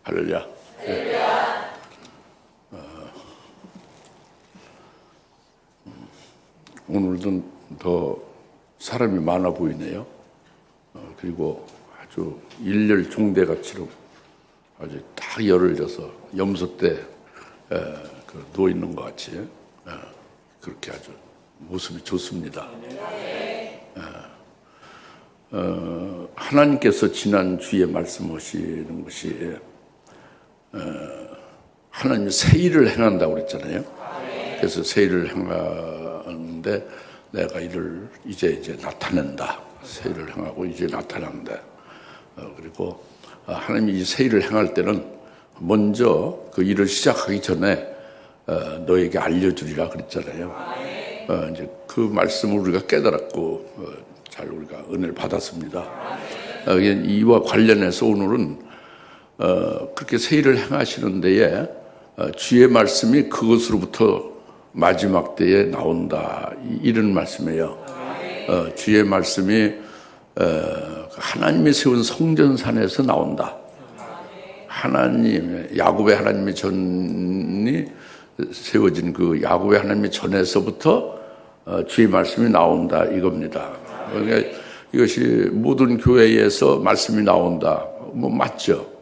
할렐루야. 오늘도 더 사람이 많아 보이네요. 그리고 아주 일렬 종대같이로 아주 다 열을 져서 염소 때 누워 있는 것 같이 그렇게 아주 모습이 좋습니다. 하나님께서 지난 주에 말씀하시는 것이 하나님이 새 일을 행한다고 그랬잖아요. 그래서 새 일을 행하는데 내가 이를 이제 나타낸다. 새 일을 행하고 이제 나타난다. 그리고 하나님이 이 새 일을 행할 때는 먼저 그 일을 시작하기 전에 너에게 알려주리라 그랬잖아요. 이제 그 말씀을 우리가 깨달았고 잘 우리가 은혜를 받았습니다. 이와 관련해서 오늘은 그렇게 새 일을 행하시는 데에 주의 말씀이 그것으로부터 마지막 때에 나온다, 이런 말씀이에요. 주의 말씀이 하나님이 세운 성전산에서 나온다. 하나님, 야곱의 하나님의 전이 세워진 그 야곱의 하나님의 전에서부터 주의 말씀이 나온다, 이겁니다. 그러니까 이것이 모든 교회에서 말씀이 나온다, 뭐 맞죠.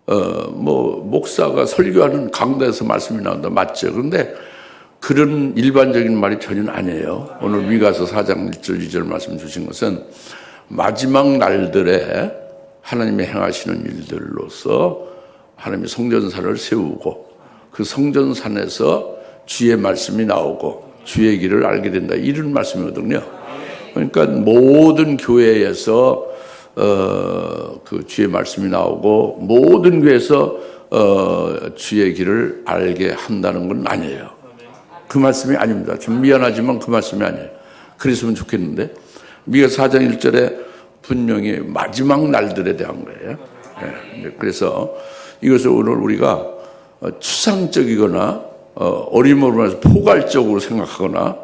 목사가 설교하는 강단에서 말씀이 나온다, 맞죠. 그런데 그런 일반적인 말이 전혀 아니에요. 오늘 미가서 4장 1절 2절 말씀 주신 것은 마지막 날들에 하나님이 행하시는 일들로서 하나님이 성전산을 세우고 그 성전산에서 주의 말씀이 나오고 주의 길을 알게 된다, 이런 말씀이거든요. 그러니까 모든 교회에서 그 주의 말씀이 나오고 모든 교회에서 주의 길을 알게 한다는 건 아니에요. 그 말씀이 아닙니다. 좀 미안하지만 그 말씀이 아니에요. 그랬으면 좋겠는데 미가 4장 1절에 분명히 마지막 날들에 대한 거예요. 그래서 이것을 오늘 우리가 추상적이거나 어림없어서 포괄적으로 생각하거나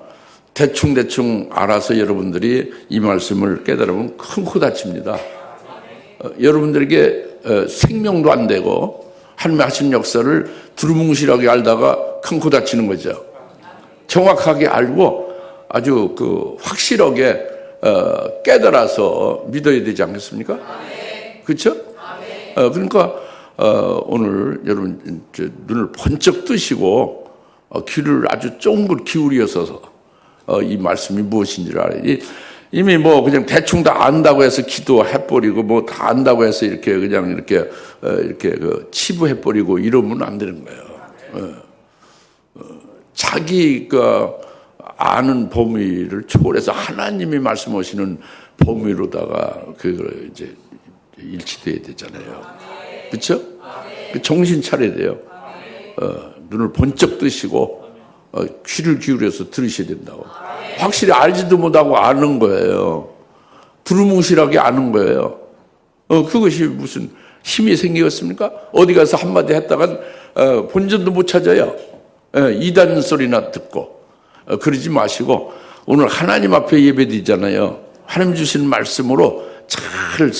대충 알아서 여러분들이 이 말씀을 깨달으면 큰 코 다칩니다. 여러분들에게 생명도 안 되고 하나님의 하신 역사를 두루뭉실하게 알다가 큰 코 다치는 거죠. 정확하게 알고 아주 확실하게 깨달아서 믿어야 되지 않겠습니까? 그렇죠? 그러니까 오늘 여러분 눈을 번쩍 뜨시고 귀를 아주 쫑긋 기울여서 이 말씀이 무엇인지를 알아요. 이미 그냥 대충 다 안다고 해서 기도해버리고 다 안다고 해서 이렇게 치부해버리고 이러면 안 되는 거예요. 자기가 아는 범위를 초월해서 하나님이 말씀하시는 범위로다가 그걸 이제 일치돼야 되잖아요. 그렇죠? 정신 차려야 돼요. 눈을 번쩍 뜨시고 귀를 기울여서 들으셔야 된다고. 확실히 알지도 못하고 아는 거예요. 두루뭉실하게 아는 거예요. 그것이 무슨 힘이 생기겠습니까? 어디 가서 한마디 했다간 본전도 못 찾아요. 이단 소리나 듣고. 그러지 마시고 오늘 하나님 앞에 예배드리잖아요. 하나님 주신 말씀으로 잘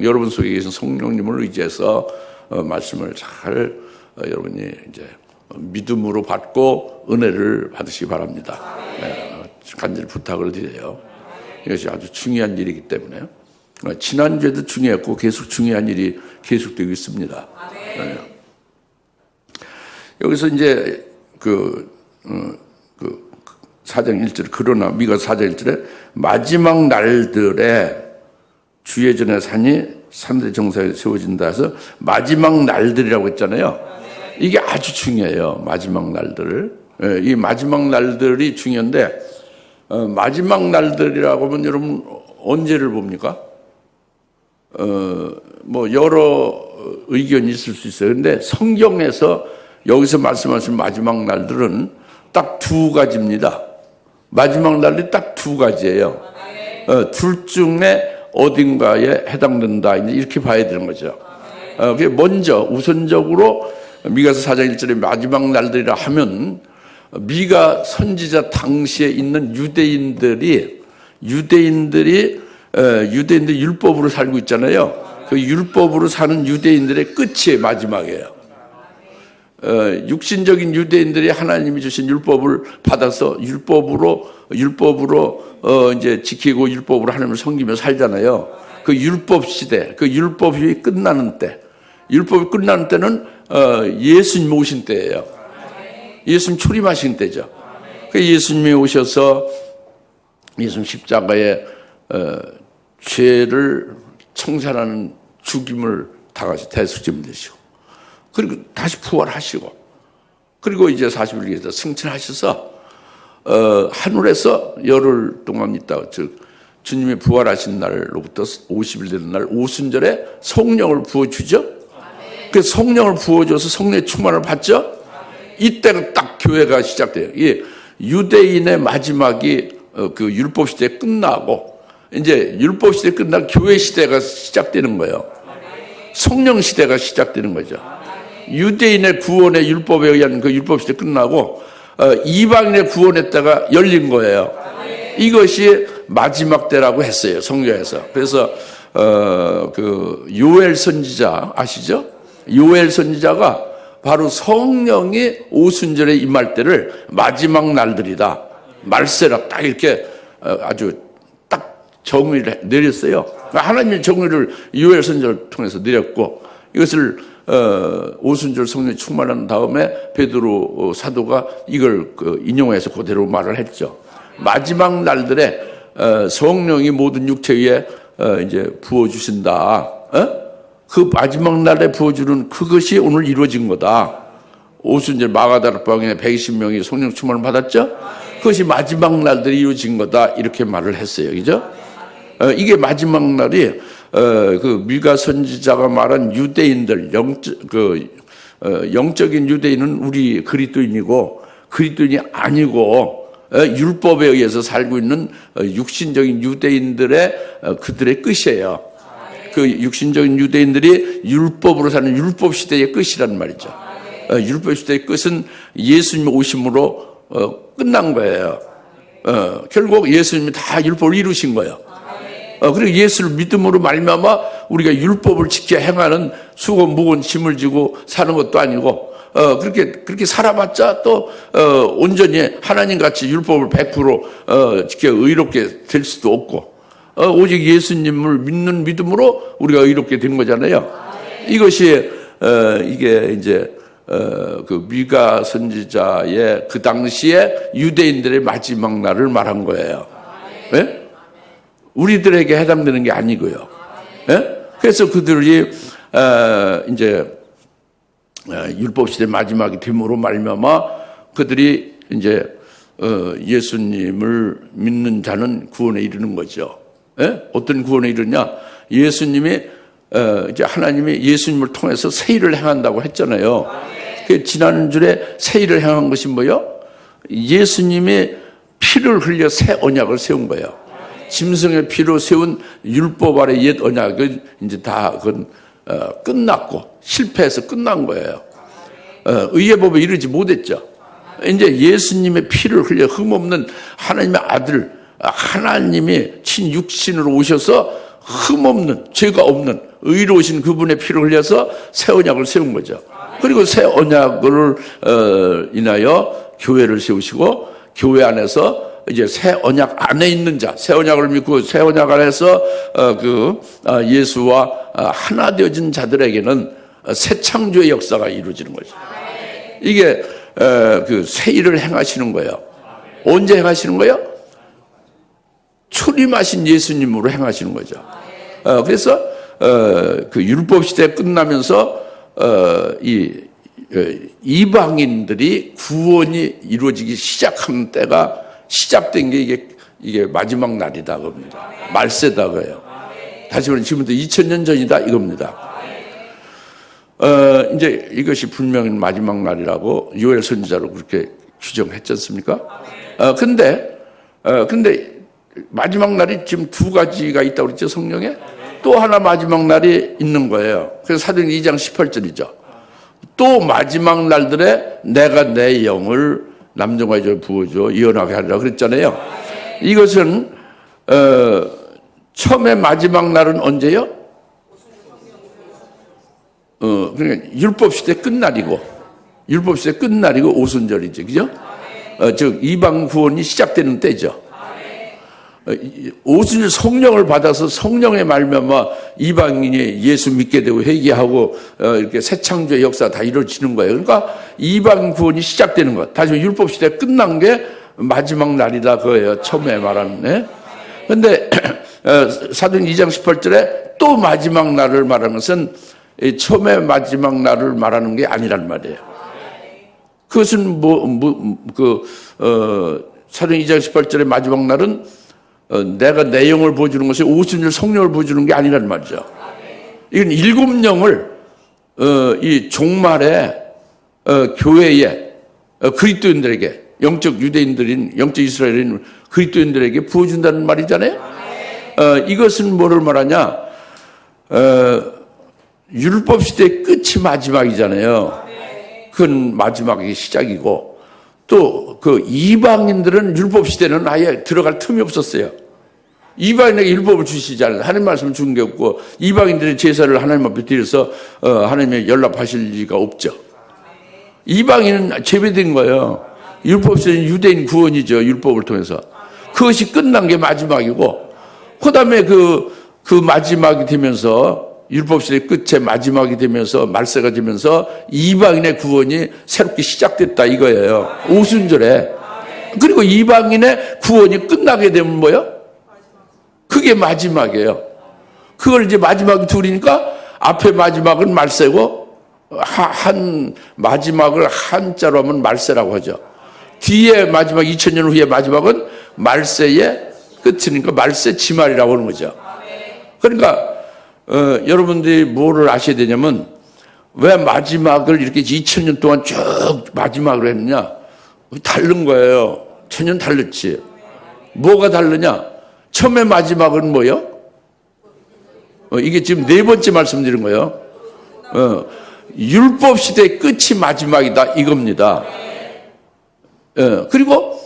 여러분 속에 계신 성령님을 의지해서 말씀을 잘 여러분이 이제 믿음으로 받고 은혜를 받으시기 바랍니다. 간절히 부탁을 드려요. 이것이 아주 중요한 일이기 때문에 지난주에도 중요했고 계속 중요한 일이 계속되고 있습니다. 여기서 이제 4장 1절, 그러나 미가 4장 1절에 마지막 날들에 주의 전에 산들의 정사에 세워진다 해서 마지막 날들이라고 했잖아요. 이게 아주 중요해요. 마지막 날들. 이 마지막 날들이 중요한데 마지막 날들이라고 하면 여러분 언제를 봅니까? 여러 의견이 있을 수 있어요. 근데 성경에서 여기서 말씀하신 마지막 날들은 딱 두 가지입니다. 마지막 날이 딱 두 가지예요. 둘 중에 어딘가에 해당된다, 이렇게 봐야 되는 거죠. 그게 먼저 우선적으로 미가서 4장 1절에 마지막 날들이라 하면 미가 선지자 당시에 있는 유대인들이 율법으로 살고 있잖아요. 그 율법으로 사는 유대인들의 끝이 마지막이에요. 육신적인 유대인들이 하나님이 주신 율법을 받아서 율법으로 이제 지키고 율법으로 하나님을 섬기며 살잖아요. 그 율법 시대, 그 율법이 끝나는 때, 율법이 끝나는 때는 예수님 오신 때예요. 예수님 초림하신 때죠. 그 예수님이 오셔서 예수님 십자가에 죄를 청산하는 죽임을 당하시 대속죄물 되시고, 그리고 다시 부활하시고, 그리고 이제 40일 승천하셔서 하늘에서 열흘 동안 있다가, 즉 주님이 부활하신 날로부터 50일 되는 날 오순절에 성령을 부어주죠. 그 성령을 부어줘서 성령의 충만을 받죠. 이때가 딱 교회가 시작돼요. 이 유대인의 마지막이 그 율법 시대 끝나고, 이제 율법 시대 끝나고 교회 시대가 시작되는 거예요. 성령 시대가 시작되는 거죠. 유대인의 구원의 율법에 의한 그 율법 시대 끝나고 이방인의 구원의 때가 열린 거예요. 이것이 마지막 때라고 했어요, 성경에서. 그래서 그 요엘 선지자 아시죠? 요엘 선지자가 바로 성령이 오순절에 임할 때를 마지막 날들이다, 말세라 딱 이렇게 아주 딱 정의를 내렸어요. 하나님의 정의를 요엘 선지자를 통해서 내렸고, 이것을 오순절 성령이 충만한 다음에 베드로 사도가 이걸 인용해서 그대로 말을 했죠. 마지막 날들에 성령이 모든 육체 위에 이제 부어주신다. 그 마지막 날에 부어주는 그것이 오늘 이루어진 거다. 오순절 마가다라 방에 120명이 성령 충만을 받았죠. 그것이 마지막 날들이 이루어진 거다, 이렇게 말을 했어요. 그죠? 이게 마지막 날이 그 미가 선지자가 말한 유대인들, 영적인 유대인은 우리 그리스도인이고, 그리스도인이 아니고 율법에 의해서 살고 있는 육신적인 유대인들의 그들의 끝이에요. 그 육신적인 유대인들이 율법으로 사는 율법 시대의 끝이란 말이죠. 율법 시대의 끝은 예수님 오심으로 끝난 거예요. 결국 예수님이 다 율법을 이루신 거예요. 그리고 예수를 믿음으로 말미암아 우리가 율법을 지켜 행하는 수고 무거운 짐을 지고 사는 것도 아니고, 그렇게 살아봤자 또 온전히 하나님같이 율법을 100% 지켜 의롭게 될 수도 없고, 오직 예수님을 믿는 믿음으로 우리가 의롭게 된 거잖아요. 이것이 이게 이제 그 미가 선지자의 그 당시에 유대인들의 마지막 날을 말한 거예요. 네? 우리들에게 해당되는 게 아니고요. 네? 그래서 그들이 이제 율법 시대 마지막이 됨으로 말미암아 그들이 이제 예수님을 믿는 자는 구원에 이르는 거죠. 예? 어떤 구원에 이르냐? 예수님이 이제 하나님이 예수님을 통해서 새 일을 행한다고 했잖아요. 그 지난주에 새 일을 행한 것이 뭐요? 예수님이 피를 흘려 새 언약을 세운 거예요. 짐승의 피로 세운 율법 아래 옛 언약은 이제 다 그건 끝났고 실패해서 끝난 거예요. 의의 법에 이르지 못했죠. 이제 예수님의 피를 흘려 흠없는 하나님의 아들, 하나님이 친육신으로 오셔서 흠없는, 죄가 없는 의로우신 그분의 피를 흘려서 새 언약을 세운 거죠. 그리고 새 언약을 인하여 교회를 세우시고, 교회 안에서 이제 새 언약 안에 있는 자, 새 언약을 믿고 새 언약 안에서 예수와 하나 되어진 자들에게는 새 창조의 역사가 이루어지는 거죠. 이게 그 새 일을 행하시는 거예요. 언제 행하시는 거예요? 초림하신 예수님으로 행하시는 거죠. 그래서 그 율법 시대 끝나면서 이방인들이 구원이 이루어지기 시작하는 때가 시작된 게 이게 마지막 날이다 겁니다. 말세다 그래요. 다시 말하면 지금부터 2000년 전이다 이겁니다. 이제 이것이 분명히 마지막 날이라고 요엘 선지자로 그렇게 규정했지 않습니까? 근데 마지막 날이 지금 두 가지가 있다고 그랬죠, 성경에? 또 하나 마지막 날이 있는 거예요. 그래서 사도행 2장 18절이죠. 또 마지막 날들에 내가 내 영을 남종과 여종에 부어줘 예언하게 하리라 그랬잖아요. 이것은 처음에 마지막 날은 언제요? 그러니까 율법시대 끝날이고, 율법시대 끝날이고 오순절이죠. 그죠? 즉, 이방 구원이 시작되는 때죠. 오순절 성령을 받아서 성령의 말미암아 이방인이 예수 믿게 되고 회개하고 이렇게 새 창조의 역사 다 이루어지는 거예요. 그러니까 이방 구원이 시작되는 것. 다시 율법 시대 끝난 게 마지막 날이다 그거예요. 처음에 말하는. 그런데 사도행 2장 18절에 또 마지막 날을 말하는 것은 처음에 마지막 날을 말하는 게 아니란 말이에요. 그것은 사도행 2장 18절의 마지막 날은 내가 내 영을 보여주는 것이 오순절 성령을 보여주는 게 아니란 말이죠. 이건 일곱 영을 이 종말에 교회에 그리스도인들에게 영적 유대인들인 영적 이스라엘인 그리스도인들에게 부어준다는 말이잖아요. 이것은 뭐를 말하냐? 율법 시대의 끝이 마지막이잖아요. 그건 마지막이 시작이고, 또 그 이방인들은 율법 시대는 아예 들어갈 틈이 없었어요. 이방인에게 율법을 주시잖아요. 하나님 말씀을 준 게 없고, 이방인들의 제사를 하나님 앞에 드려서 하나님의 연락하실 리가 없죠. 이방인은 제외된 거예요. 율법 시대는 유대인 구원이죠. 율법을 통해서. 그것이 끝난 게 마지막이고, 그 다음에 그 마지막이 되면서 율법시대 끝에 마지막이 되면서 말세가 되면서 이방인의 구원이 새롭게 시작됐다 이거예요. 오순절에. 그리고 이방인의 구원이 끝나게 되면 뭐예요? 그게 마지막이에요. 그걸 이제 마지막이 둘이니까 앞에 마지막은 말세고 마지막을 한자로 하면 말세라고 하죠. 뒤에 마지막 2000년 후에 마지막은 말세의 끝이니까 말세 지말이라고 하는 거죠. 그러니까 여러분들이 뭐를 아셔야 되냐면 왜 마지막을 이렇게 2000년 동안 쭉 마지막으로 했느냐? 다른 거예요. 전혀 다르지. 뭐가 다르냐? 처음에 마지막은 뭐예요? 이게 지금 네 번째 말씀드린 거예요. 율법 시대의 끝이 마지막이다 이겁니다. 그리고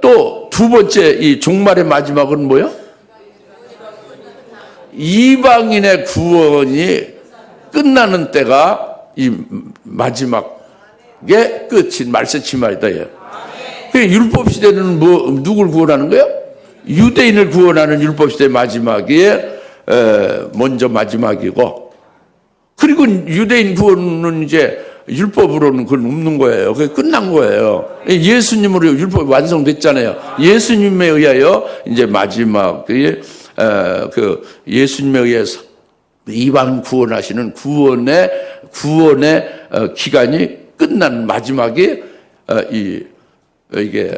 또 두 번째 이 종말의 마지막은 뭐예요? 이방인의 구원이 끝나는 때가 이 마지막의 끝인 말세 지말이다. 율법 시대는 누굴 구원하는 거예요? 유대인을 구원하는 율법 시대 마지막이 먼저 마지막이고, 그리고 유대인 구원은 이제 율법으로는 그건 없는 거예요. 그게 끝난 거예요. 예수님으로 율법이 완성됐잖아요. 예수님에 의하여 이제 마지막 예수님에 의해서 이방 구원하시는 구원의 기간이 끝난 마지막이 이게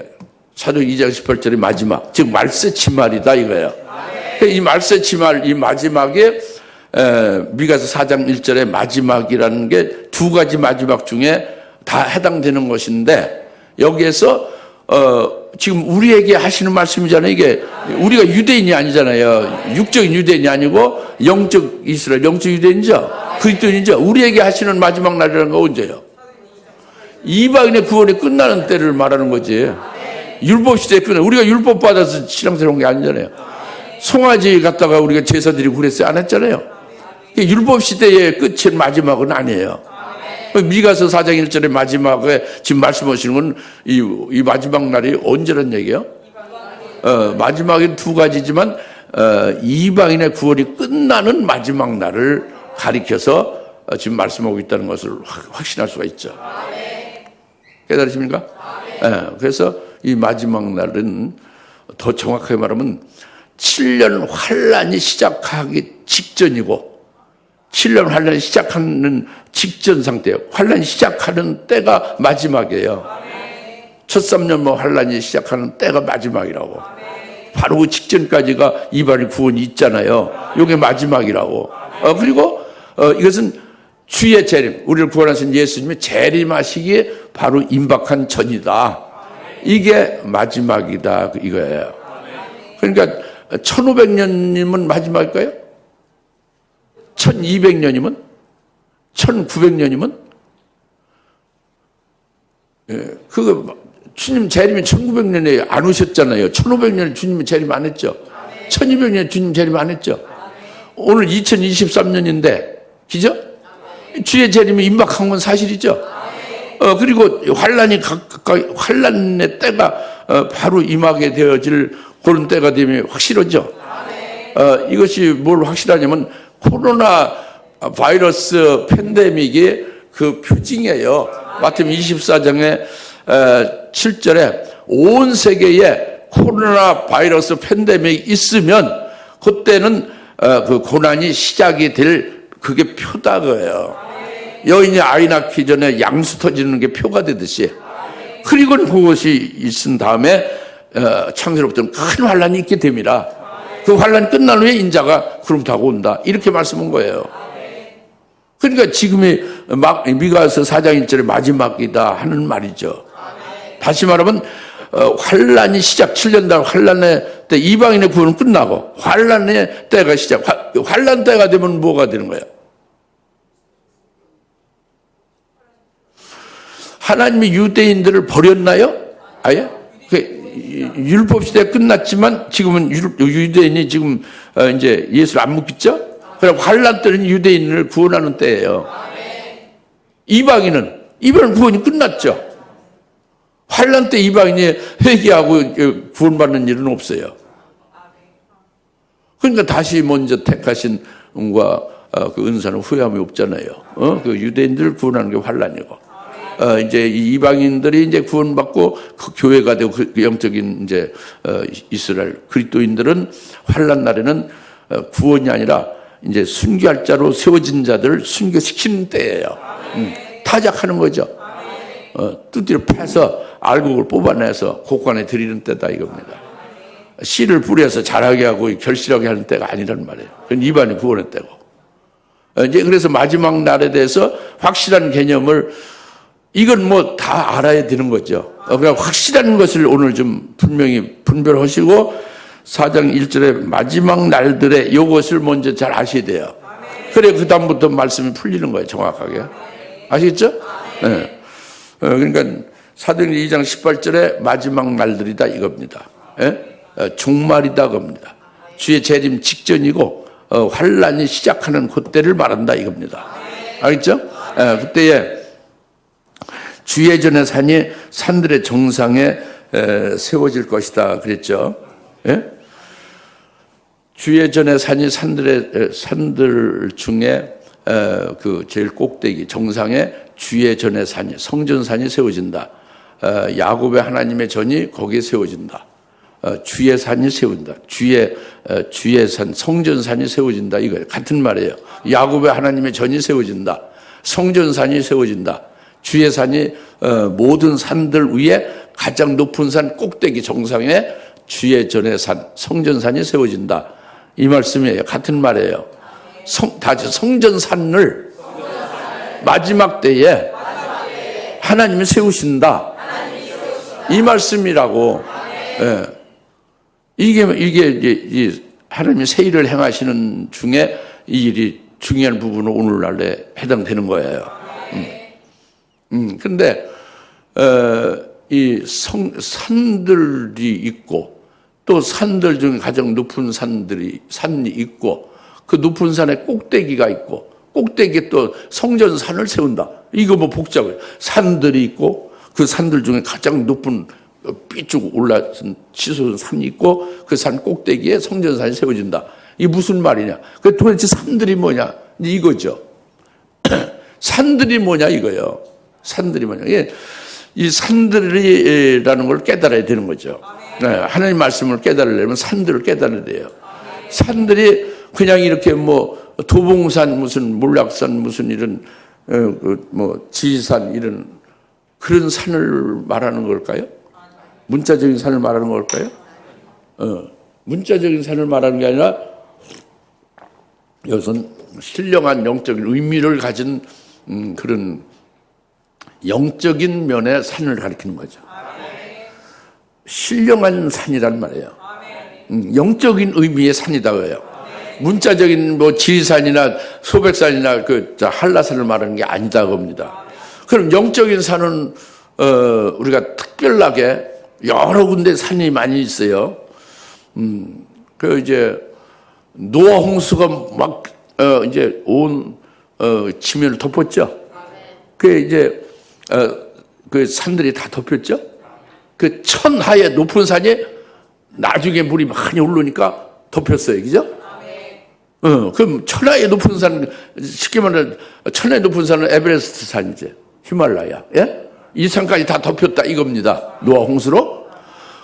사도행 2장 18절의 마지막, 즉 말세 치말이다 이거예요. 이 말세 치말, 이 마지막에 미가서 4장 1절의 마지막이라는 게 두 가지 마지막 중에 다 해당되는 것인데, 여기에서 지금 우리에게 하시는 말씀이잖아요. 이게 우리가 유대인이 아니잖아요. 육적인 유대인이 아니고 영적 이스라엘, 영적 유대인이죠. 그리스도인이죠. 우리에게 하시는 마지막 날이라는 건 언제예요? 이방인의 구원이 끝나는 때를 말하는 거지. 율법 시대에 끝나. 우리가 율법 받아서 신앙생활 온 게 아니잖아요. 송아지 갖다가 우리가 제사 드리고 그랬어요. 안 했잖아요. 율법 시대의 끝인 마지막은 아니에요. 미가서 4장 1절의 마지막에 지금 말씀하시는 건 이 마지막 날이 언제란 얘기예요? 마지막이 두 가지지만 이방인의 구원이 끝나는 마지막 날을 가리켜서 지금 말씀하고 있다는 것을 확신할 수가 있죠. 깨달으십니까? 그래서 이 마지막 날은 더 정확하게 말하면 7년 환란이 시작하기 직전이고, 7년 환란이 시작하는 직전 상태예요. 환란이 시작하는 때가 마지막이에요. 첫 3년 환란이 시작하는 때가 마지막이라고. 바로 그 직전까지가 이방인 구원이 있잖아요. 이게 마지막이라고. 그리고 이것은 주의 재림, 우리를 구원하신 예수님이 재림하시기에 바로 임박한 전이다. 이게 마지막이다 이거예요. 그러니까 1500년이면 마지막일까요? 1200년이면? 1900년이면? 그거 주님 재림이 1900년에 안 오셨잖아요. 1500년에 주님이 재림 안 했죠. 1200년에 주님 재림 안 했죠. 오늘 2023년인데, 그죠? 주의 재림이 임박한 건 사실이죠. 그리고 환란의 때가 바로 임하게 되어질 그런 때가 되면 확실하죠. 이것이 뭘 확실하냐면 코로나 바이러스 팬데믹의 그 표징이에요. 마태복음 24장의 7절에 온 세계에 코로나 바이러스 팬데믹이 있으면 그때는 그 고난이 시작이 될 그게 표다 그예요. 여인이 아이 낳기 전에 양수 터지는 게 표가 되듯이. 그리고 그것이 있은 다음에 창세로부터는 큰 환란이 있게 됩니다. 그 환란이 끝난 후에 인자가 구름 타고 온다. 이렇게 말씀한 거예요. 그러니까 지금이 미가서 4장 1절의 마지막이다 하는 말이죠. 다시 말하면 환란이 시작, 7년달 환란의 때 이방인의 구원은 끝나고 환란의 때가 시작. 환란 때가 되면 뭐가 되는 거예요? 하나님이 유대인들을 버렸나요? 아예? 율법 시대 끝났지만 지금은 유대인이 지금 이제 예수를 안 믿겠죠? 그럼 환란 때는 유대인을 구원하는 때예요. 이방인은 구원이 끝났죠. 환란 때 이방인이 회개하고 구원받는 일은 없어요. 그러니까 다시 먼저 택하신 은과 그 은사는 후회함이 없잖아요. 그 유대인들을 구원하는 게 환란이고. 이제 이방인들이 이제 구원받고 그 교회가 되고 그 영적인 이제 이스라엘 그리스도인들은 환란 날에는 구원이 아니라 이제 순교할 자로 세워진 자들을 순교시키는 때예요. 타작하는 거죠. 뚜띠를 패서 알곡을 뽑아내서 곡간에 들이는 때다 이겁니다. 씨를 뿌려서 자라게 하고 결실하게 하는 때가 아니란 말이에요. 그건 이반이 구원의 때고. 이제 그래서 마지막 날에 대해서 확실한 개념을 이건 뭐 다 알아야 되는 거죠. 그러니까 확실한 것을 오늘 좀 분명히 분별하시고 4장 1절의 마지막 날들에 이것을 먼저 잘 아셔야 돼요. 그래 그 다음부터 말씀이 풀리는 거예요. 정확하게. 아시겠죠? 네. 그러니까 사도행전 2장 18절에 마지막 날들이다 이겁니다. 종말이다 겁니다. 주의 재림 직전이고 환란이 시작하는 그때를 말한다 이겁니다. 알겠죠? 그때에 주의 전의 산이 산들의 정상에 세워질 것이다 그랬죠. 주의 전의 산이 산들 중에 그 제일 꼭대기 정상에 주의 전의 산이 성전산이 세워진다. 야곱의 하나님의 전이 거기에 세워진다. 주의 산이 세워진다. 주의 산 성전산이 세워진다. 이거 같은 말이에요. 야곱의 하나님의 전이 세워진다. 성전산이 세워진다. 주의 산이 모든 산들 위에 가장 높은 산 꼭대기 정상에 주의 전의 산 성전산이 세워진다. 이 말씀이에요. 같은 말이에요. 성전산을 마지막 때에 하나님이 세우신다. 이 말씀이라고. 이게 하나님이 새 일을 행하시는 중에 이 일이 중요한 부분은 오늘날에 해당되는 거예요. 근데 이 산들이 있고 또 산들 중에 가장 높은 산이 있고 그 높은 산에 꼭대기가 있고 꼭대기에 또 성전산을 세운다. 이거 뭐 복잡해요. 산들이 있고 그 산들 중에 가장 높은 삐쭉 올라선 치솟은 산이 있고 그 산 꼭대기에 성전산이 세워진다. 이게 무슨 말이냐? 그 도대체 산들이 뭐냐? 이거죠. 산들이 뭐냐 이거예요. 산들이 뭐냐? 이 산들이라는 걸 깨달아야 되는 거죠. 하나님 말씀을 깨달으려면 산들을 깨달아야 돼요. 산들이 그냥 이렇게 뭐 도봉산 무슨 몰락산 무슨 이런 뭐 지산 이런 그런 산을 말하는 걸까요? 문자적인 산을 말하는 걸까요? 문자적인 산을 말하는 게 아니라 이것은 신령한 영적인 의미를 가진 그런 영적인 면의 산을 가리키는 거죠. 신령한 산이란 말이에요. 영적인 의미의 산이다 그래요. 문자적인 뭐 지리산이나 소백산이나 그 한라산을 말하는 게 아니다 겁니다. 그럼 영적인 산은 우리가 특별하게 여러 군데 산이 많이 있어요. 그 이제 노아 홍수가 막 이제 온 지면을 덮었죠. 그 이제 그 산들이 다 덮였죠. 그 천하의 높은 산이 나중에 물이 많이 오르니까 덮였어요, 그죠? 그럼 천하의 높은 산, 쉽게 말하면 천하의 높은 산은 에베레스트 산이지, 히말라야. 예? 이 산까지 다 덮였다 이겁니다. 노아 홍수로.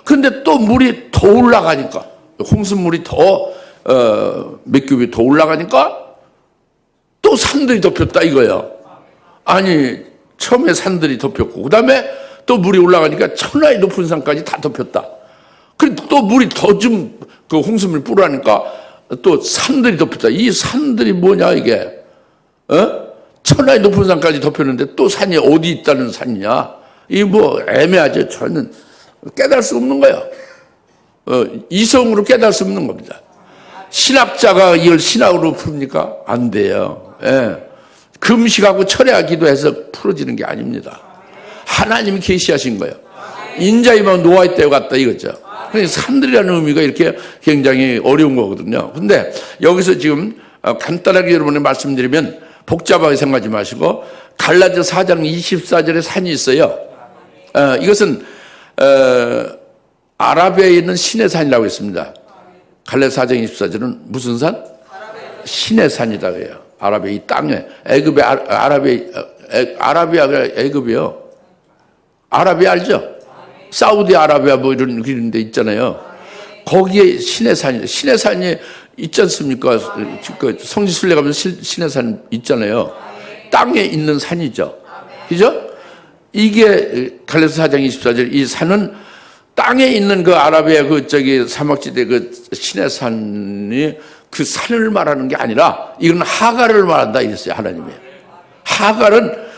근데 또 물이 더 올라가니까, 홍수물이 몇 큐빅 더 올라가니까 또 산들이 덮였다 이거예요. 아니, 처음에 산들이 덮였고, 그 다음에 또 물이 올라가니까 천하의 높은 산까지 다 덮였다. 그리고 또 물이 더 좀 그 홍수물 뿌라니까 또 산들이 덮였다. 이 산들이 뭐냐, 이게? 천하의 높은 산까지 덮였는데 또 산이 어디 있다는 산이냐? 이 뭐 애매하죠. 저는 깨달을 수 없는 거예요. 이성으로 깨달을 수 없는 겁니다. 신학자가 이걸 신학으로 풉니까? 안 돼요. 예. 금식하고 철야 기도해서 풀어지는 게 아닙니다. 하나님이 계시하신 거예요. 인자이만 노아의 때와 같다 이거죠. 그러니까 산들이라는 의미가 이렇게 굉장히 어려운 거거든요. 근데 여기서 지금 간단하게 여러분에 말씀드리면 복잡하게 생각하지 마시고 갈라디아 4장 24절에 산이 있어요. 이것은 아라비아에 있는 신의 산이라고 했습니다. 갈라디아 4장 24절은 무슨 산? 신의 산이다 그래요. 아라비아 이 땅에 애굽의 아라비아가 애굽이요. 아라비아 알죠? 사우디아라비아 뭐 이런 데 있잖아요. 거기에 신의 산이, 신의 산이 있지 않습니까? 그 성지순례 가면 신의 산 있잖아요. 땅에 있는 산이죠. 그죠? 이게 갈라디아 4장 24절 이 산은 땅에 있는 그 아라비아 사막지대 그 신의 산이 그 산을 말하는 게 아니라 이건 하갈을 말한다 이랬어요. 하나님이. 하갈은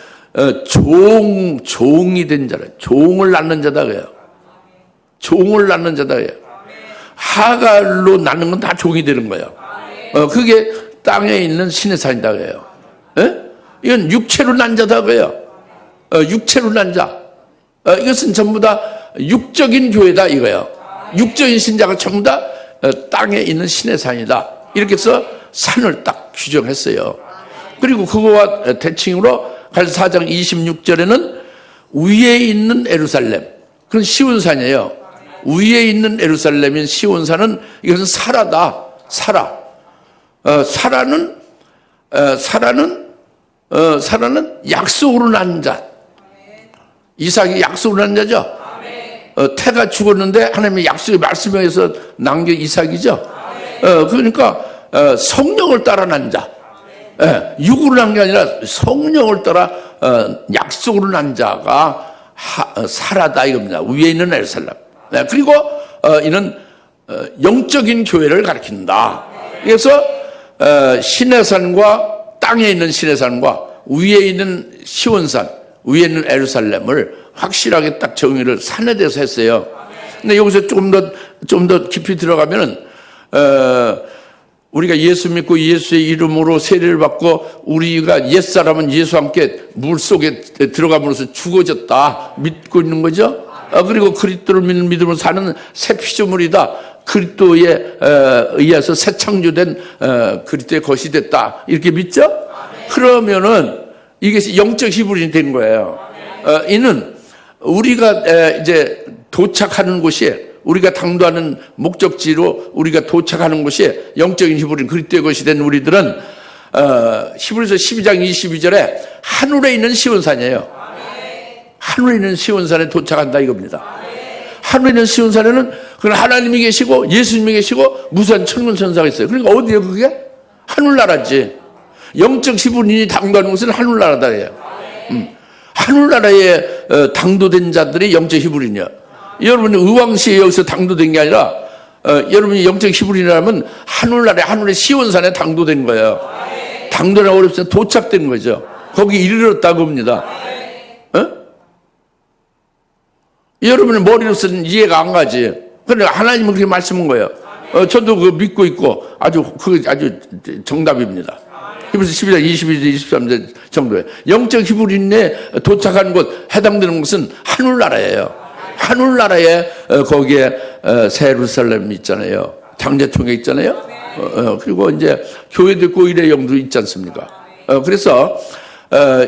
종이 된 자라. 종을 낳는 자다 그래요. 종을 낳는 자다 그래요. 하갈로 낳는 건 다 종이 되는 거예요. 그게 땅에 있는 신의 산이다 그래요. 이건 육체로 난 자다 그래요. 육체로 난 자. 이것은 전부 다 육적인 교회다 이거예요. 육적인 신자가 전부 다 땅에 있는 신의 산이다. 이렇게 해서 산을 딱 규정했어요. 그리고 그거와 대칭으로 갈라디아 4장 26절에는 위에 있는 예루살렘. 그건 시온산이에요. 위에 있는 예루살렘인 시온산은 이것은 사라다. 사라. 사라는 약속으로 난 자. 이삭이 약속으로 난 자죠. 태가 죽었는데 하나님의 약속의 말씀에 의해서 난 게 이삭이죠. 그러니까 성령을 따라 난 자. 육으로 난 게 아니라 성령을 따라 약속으로 난 자가 사라다 이겁니다. 위에 있는 예루살렘. 그리고 이는 영적인 교회를 가리킨다. 그래서 신의 산과 땅에 있는 신의 산과 위에 있는 시온산, 위에 있는 예루살렘을 확실하게 딱 정의를 산에 대해서 했어요. 근데 여기서 좀 더 깊이 들어가면은 우리가 예수 믿고 예수의 이름으로 세례를 받고 우리가 옛사람은 예수와 함께 물속에 들어감으로써 죽어졌다 믿고 있는 거죠. 그리고 그리스도를 믿는 믿음으로 사는 새 피조물이다. 그리스도에 의해서 새 창조된 그리스도의 것이 됐다. 이렇게 믿죠? 그러면은 이게 영적 히브리인이 된 거예요. 이는 우리가 이제 도착하는 곳이 우리가 당도하는 목적지로 우리가 도착하는 곳이 영적인 히브리인 그리스도의 것이 된 우리들은 히브리서 12장 22절에 하늘에 있는 시온산이에요. 하늘에 있는 시온산에 도착한다 이겁니다. 하늘에 있는 시온산에는 그건 하나님이 계시고 예수님이 계시고 무수한 천군 천사가 있어요. 그러니까 어디예요 그게? 하늘나라지. 영적 히브리인이 당도하는 곳은 하늘나라다예요. 하늘나라에 당도된 자들이 영적 히브리인이야. 여러분이 의왕시에 여기서 당도된 게 아니라 여러분이 영적 히브리인이라면 하늘의 시온산에 당도된 거예요. 당도는 어렵지만 도착된 거죠. 거기 이르렀다고 합니다. 여러분의 머리로서는 이해가 안 가지. 그러니까 하나님은 그렇게 말씀한 거예요. 저도 그거 믿고 있고 아주 정답입니다. 히브리서 12장 22절 23절 정도에 영적 히브리인에 도착하는 곳 해당되는 곳은 하늘나라예요. 하늘나라에 거기에 새 예루살렘이 있잖아요. 당대총회 있잖아요. 그리고 이제 교회도 있고 일의 영도 있지 않습니까? 그래서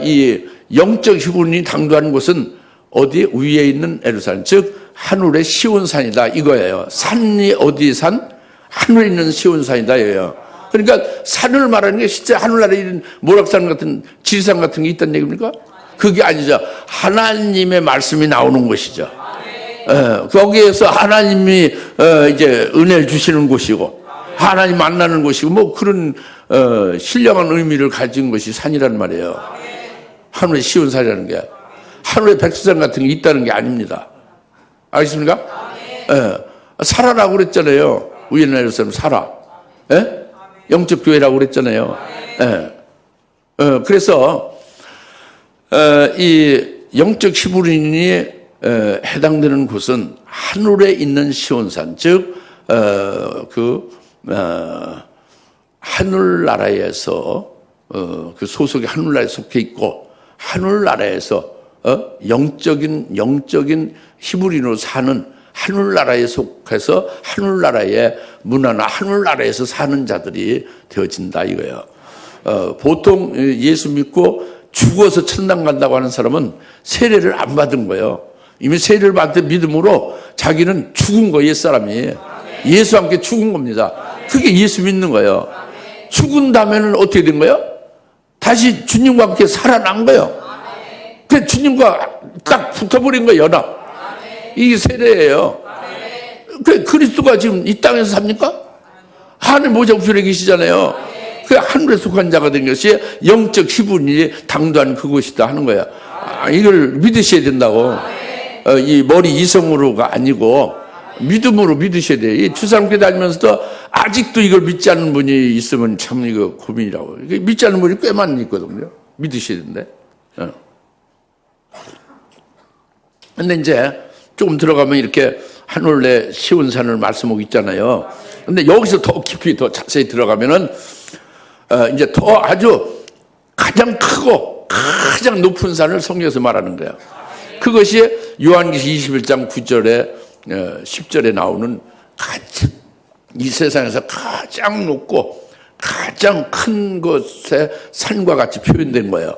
이 영적 기분이 당도하는 곳은 어디 위에 있는 예루살렘, 즉 하늘의 시온산이다 이거예요. 산이 어디 산? 하늘에 있는 시온산이다 이거예요. 그러니까 산을 말하는 게 진짜 하늘나라에 있는 모락산 같은 지리산 같은 게 있다는 얘기입니까? 그게 아니죠. 하나님의 말씀이 나오는 것이죠. 거기에서 하나님이 이제 은혜를 주시는 곳이고 하나님 만나는 곳이고 뭐 그런 신령한 의미를 가진 것이 산이란 말이에요. 하늘의 시온산이라는 게 하늘의 백두산 같은 게 있다는 게 아닙니다. 알겠습니까? 살아라고 그랬잖아요. 위에 있는 예루살렘 살아. 영적 교회라고 그랬잖아요. 그래서 이 영적 히브리인이 해당되는 곳은 하늘에 있는 시온산, 즉 하늘나라에서 그 소속이 하늘나라에 속해 있고 하늘나라에서 영적인 히브리인으로 사는 하늘나라에 속해서 하늘나라의 문화나 하늘나라에서 사는 자들이 되어진다 이거예요. 보통 예수 믿고 죽어서 천당 간다고 하는 사람은 세례를 안 받은 거예요. 이미 세례를 받은 믿음으로 자기는 죽은 거예요. 옛사람이. 예수와 함께 죽은 겁니다. 그게 예수 믿는 거예요. 죽은 다음에는 어떻게 된 거예요? 다시 주님과 함께 살아난 거예요. 그 주님과 딱 붙어버린 거예요. 연합. 이게 세례예요. 그 그리스도가 지금 이 땅에서 삽니까? 하늘 모자우편에 계시잖아요. 그 하늘에 속한 자가 된 것이 영적 기분이 당도한 그것이다 하는 거야. 이걸 믿으셔야 된다고. 이 머리 이성으로가 아니고 믿음으로 믿으셔야 돼요. 이 주사람께 다니면서도 아직도 이걸 믿지 않는 분이 있으면 참 이거 고민이라고. 믿지 않는 분이 꽤 많이 있거든요. 믿으셔야 된대. 근데 이제 조금 들어가면 이렇게 하늘의 시온산을 말씀하고 있잖아요. 근데 여기서 더 깊이 더 자세히 들어가면은 이제 더 아주 가장 크고 가장 높은 산을 성경에서 말하는 거예요. 그것이 요한계시 21장 9절에 10절에 나오는 이 세상에서 가장 높고 가장 큰 것의 산과 같이 표현된 거예요.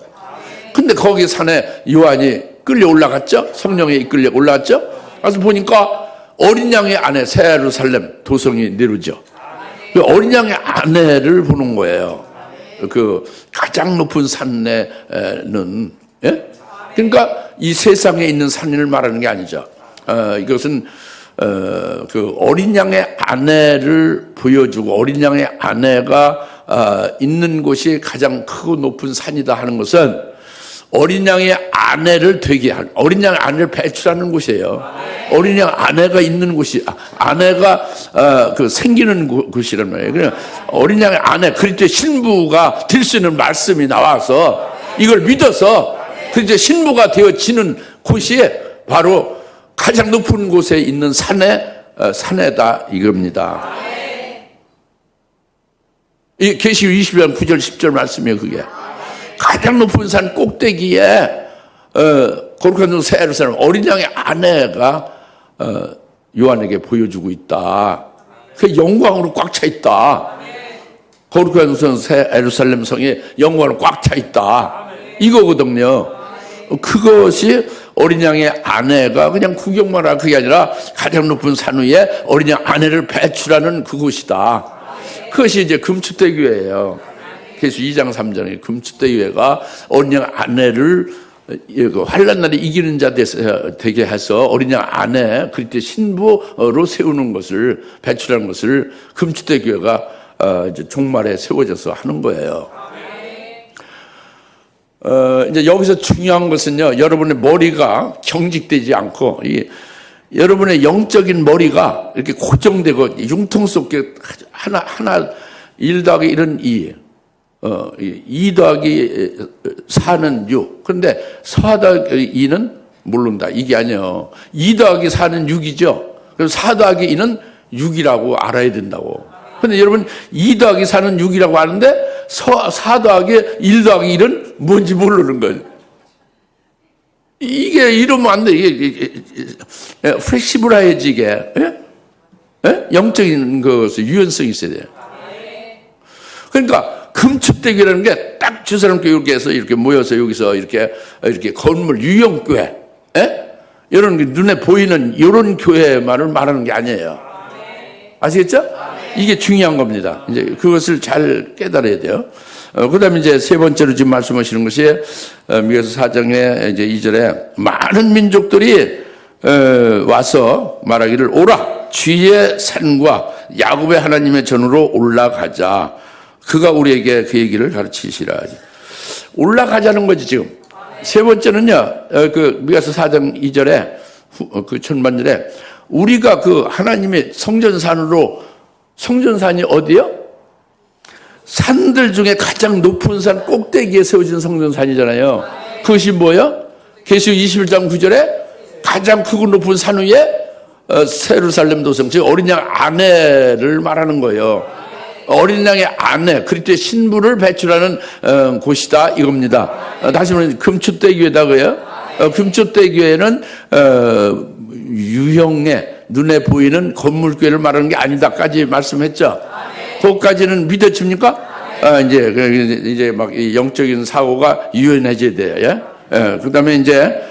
근데 거기 산에 요한이 끌려 올라갔죠? 성령에 이끌려 올라갔죠? 그래서 보니까 어린 양의 아내 새 예루살렘 도성이 내려오죠. 그 어린 양의 아내를 보는 거예요. 그 가장 높은 산에는 그러니까 이 세상에 있는 산을 말하는 게 아니죠. 이것은 그 어린 양의 아내를 보여주고 어린 양의 아내가 있는 곳이 가장 크고 높은 산이다 하는 것은 어린 양의 아내를 되게 한, 어린 양의 아내를 배출하는 곳이에요. 어린 양 아내가 있는 곳이, 아내가 그 생기는 곳이란 말이에요. 그냥 어린 양의 아내, 그리스도의 신부가 될 수 있는 말씀이 나와서 이걸 믿어서 그리스도의 신부가 되어지는 곳이 바로 가장 높은 곳에 있는 산에다 이겁니다. 이 계시록 20장 9절 10절 말씀이에요. 그게 가장 높은 산 꼭대기에 거룩한 새 예루살렘 어린 양의 아내가 요한에게 보여주고 있다. 그 영광으로 꽉 차 있다. 거룩한 새 예루살렘 성에 영광으로 꽉 차 있다. 이거거든요. 그것이 어린 양의 아내가 그냥 구경만 하라 그게 아니라 가장 높은 산 위에 어린 양 아내를 배출하는 그곳이다. 그것이 이제 금축대교회예요. 그래서 2장 3장에 금축대교회가 어린 양 아내를 환난 날에 이기는 자 되게 해서 어린 양 아내 그리스도의 신부로 세우는 것을 배출하는 것을 금축대교회가 이제 종말에 세워져서 하는 거예요. 이제 여기서 중요한 것은요, 여러분의 머리가 경직되지 않고, 여러분의 영적인 머리가 이렇게 고정되고, 융통스럽게 하나, 1 더하기 1은 2 더하기 4는 6. 그런데 4 더하기 2는 모른다. 이게 아니에요. 2 더하기 4는 6이죠. 그래서 4 더하기 2는 6이라고 알아야 된다고. 근데 여러분 2 더하기 4는 6이라고 아는데 4 더하기 1 더하기 1은 뭔지 모르는 거예요. 이게 이러면 안 돼. 이게 플렉시블해야지 이게. 영적인 것에 유연성이 있어야 돼요. 그러니까 금축대교라는 게 딱 주사람교회 이렇게 해서 이렇게 모여서 여기서 이렇게 건물 유형교회, 예? 이런 눈에 보이는 이런 교회만을 말하는 게 아니에요. 아시겠죠? 이게 중요한 겁니다. 이제 그것을 잘 깨달아야 돼요. 그 다음에 이제 세 번째로 지금 말씀하시는 것이, 미가서 4장의 이제 2절에 많은 민족들이, 와서 말하기를 오라! 주의 산과 야곱의 하나님의 전으로 올라가자. 그가 우리에게 그 얘기를 가르치시라. 올라가자는 거지, 지금. 세 번째는요, 미가서 4장 2절에, 그 전반절에, 우리가 그 하나님의 성전산으로, 성전산이 어디요? 산들 중에 가장 높은 산 꼭대기에 세워진 성전산이잖아요. 그것이 뭐예요? 계시록 21장 9절에 가장 크고 높은 산 위에 세루살렘 도성, 즉 어린 양 아내를 말하는 거예요. 어린 양의 아내, 그리스도의 신부를 배출하는 곳이다 이겁니다. 다시 말하면 금추대교회다고요. 금추대교회는 유형의 눈에 보이는 건물교회를 말하는 게 아니다까지 말씀했죠. 그것까지는 믿어집니까? 이제 막 영적인 사고가 유연해져야 돼요. 예? 그 다음에 이제,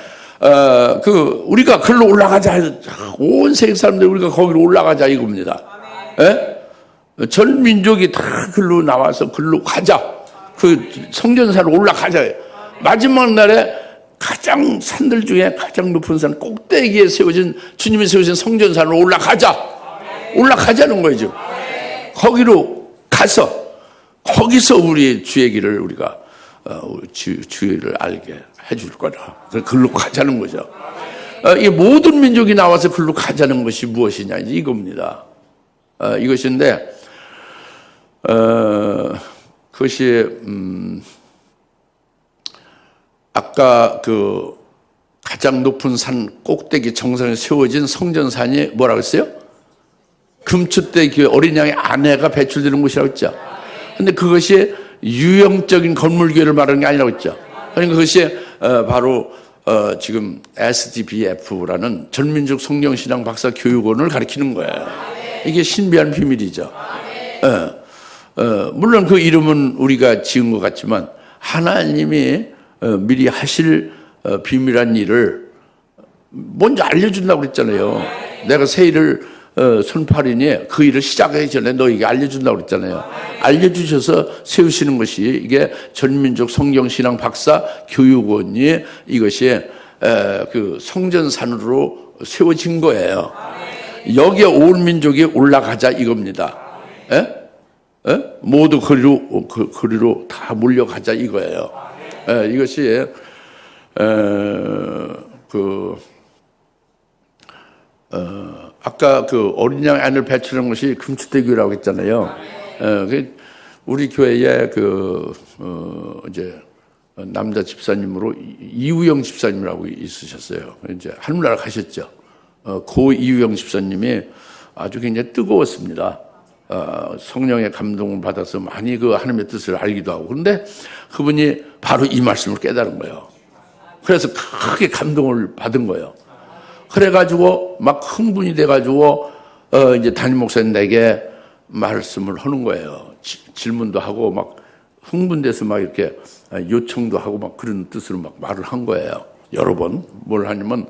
우리가 글로 올라가자. 온 세계 사람들이 우리가 거기로 올라가자 이겁니다. 예? 전 민족이 다 글로 나와서 글로 가자. 그 성전사로 올라가자. 마지막 날에 가장 산들 중에 가장 높은 산 꼭대기에 세워진, 주님이 세우신 성전산으로 올라가자. 올라가자는 거죠. 거기로 가서 거기서 우리 주의 길을 우리가 주의를 알게 해줄 거다. 글로 가자는 거죠. 이 모든 민족이 나와서 글로 가자는 것이 무엇이냐 이겁니다. 이것인데 그것이 아까 그 가장 높은 산 꼭대기 정상에 세워진 성전산이 뭐라고 했어요? 금추대 교회 어린 양의 아내가 배출되는 곳이라고 했죠. 근데 그것이 유형적인 건물교회를 말하는 게 아니라고 했죠. 그러니까 그것이 바로 지금 SDBF라는 전민족 성경신앙 박사 교육원을 가리키는 거예요. 이게 신비한 비밀이죠. 물론 그 이름은 우리가 지은 것 같지만 하나님이 미리 하실 비밀한 일을 먼저 알려준다고 그랬잖아요. 내가 새 일을 손팔이니 그 일을 시작하기 전에 너에게 알려준다고 그랬잖아요. 알려주셔서 세우시는 것이 이게 전민족 성경신앙 박사 교육원이 이것이 그 성전산으로 세워진 거예요. 여기에 온 민족이 올라가자 이겁니다. 모두 거리로 다 몰려가자 이거예요. 이것이 아까 그 어린 양 안을 배출한 것이 금추대교회라고 했잖아요. 우리 교회에 이제 남자 집사님으로 이우영 집사님이라고 있으셨어요. 이제 하늘나라 가셨죠. 고 이우영 집사님이 아주 굉장히 뜨거웠습니다. 성령의 감동을 받아서 많이 그 하나님의 뜻을 알기도 하고. 그런데 그분이 바로 이 말씀을 깨달은 거예요. 그래서 크게 감동을 받은 거예요. 그래가지고 막 흥분이 돼가지고 이제 담임 목사님에게 말씀을 하는 거예요. 질문도 하고 막 흥분돼서 막 이렇게 요청도 하고 막 그런 뜻으로 막 말을 한 거예요. 여러 번 뭘 하냐면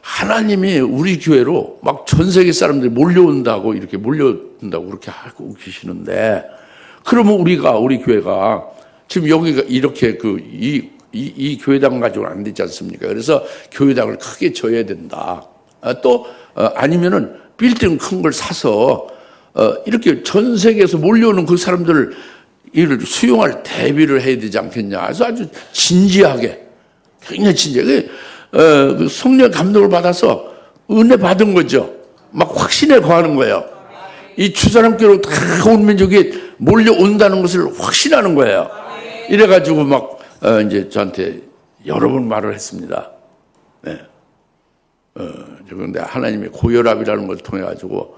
하나님이 우리 교회로 막 전 세계 사람들이 몰려온다고 이렇게 몰려온다고 그렇게 하고 계시는데 그러면 우리 교회가 지금 여기가 이렇게 이 교회당 가지고는 안 되지 않습니까? 그래서 교회당을 크게 져야 된다. 또 아니면은 빌딩 큰 걸 사서 이렇게 전 세계에서 몰려오는 그 사람들을 이를 수용할 대비를 해야 되지 않겠냐. 그래서 아주 진지하게, 굉장히 진지하게 그 성령 감동을 받아서 은혜 받은 거죠. 막 확신에 거하는 거예요. 이 주사람께로 다 온 민족이 몰려온다는 것을 확신하는 거예요. 이래가지고 막 이제 저한테 여러 번 말을 했습니다. 네. 그런데 하나님의 고혈압이라는 걸 통해 가지고